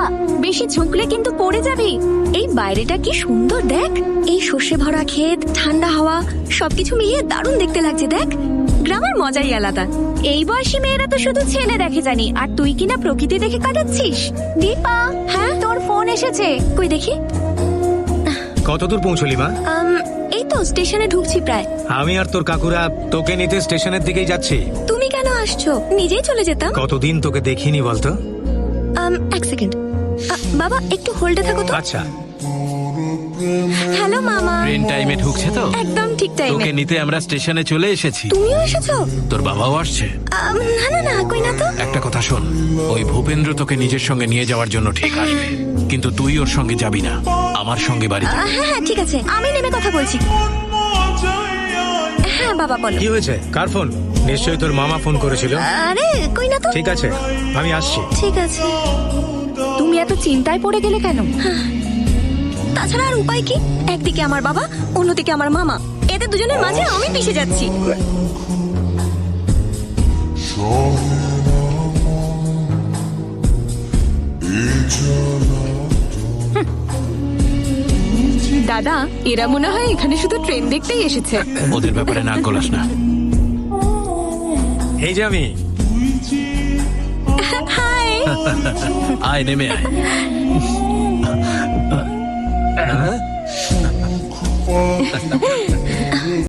বাবা, বেশি ঝুঁকলে কিন্তু পড়ে যাবি। এই বাইরেটা কি সুন্দর দেখ, এই সর্ষে ভরা ক্ষেত, ঠান্ডা হাওয়া, সবকিছু মিলিয়ে দারুণ দেখতে লাগছে। দেখ, গ্রামের মজাই আলাদা। এই বয়সী মেয়েরা তো শুধু ছেলে দেখে জানি, আর তুই কিনা প্রকৃতি দেখে কাটাচ্ছিস। দীপা, হ্যাঁ তোর ফোন এসেছে, কই দেখি। কতদূর পৌঁছলি মা? এই তো স্টেশনে ঢুকছি প্রায়। আমি আর তোর কাকুরা তোকে নিতে স্টেশনের দিকেই যাচ্ছি। তুমি কেন আসছো? নিজেই চলে যেতাম। কতদিন তোকে দেখিনি বলতো? এক সেকেন্ড বাবা, একটু হোল্ডে থাকো তো। আচ্ছা। হ্যালো মামা। ট্রেন টাইমে ঢুকছে তো? একদম ঠিক টাইমে। তোকে নিতে আমরা স্টেশনে চলে এসেছি। তুমিও এসেছো? তোর বাবাও আসছে। না না না, কই না তো। একটা কথা শোন, ওই ভূপেন্দ্র তোকে নিজের সঙ্গে নিয়ে যাওয়ার জন্য ঠিক আসবে, কিন্তু তুই ওর সঙ্গে যাবি না, আমার সঙ্গে বাড়িতে। হ্যাঁ হ্যাঁ ঠিক আছে, আমি নেমে কথা বলছি। হ্যাঁ বাবা বলো। কি হয়েছে? কার ফোন? নিশ্চয়ই তোর মামা ফোন করেছিল। আরে কই না তো। ঠিক আছে, আমি আসছি। ঠিক আছে। তুমি এত চিন্তায় পড়ে গেলে কেন? তাছাড়া আর উপায় কি? একদিকে আমার বাবা, অন্যদিকে আমার মামা, এদের দুজনের মাঝে আমি পিষে যাচ্ছি। দাদা, এরা মনে হয় এখানে শুধু ট্রেন দেখতেই এসেছে। ওদের ব্যাপারে নাক গলাস না। এই যে আমি। হাই। আয়, নেমে আয়।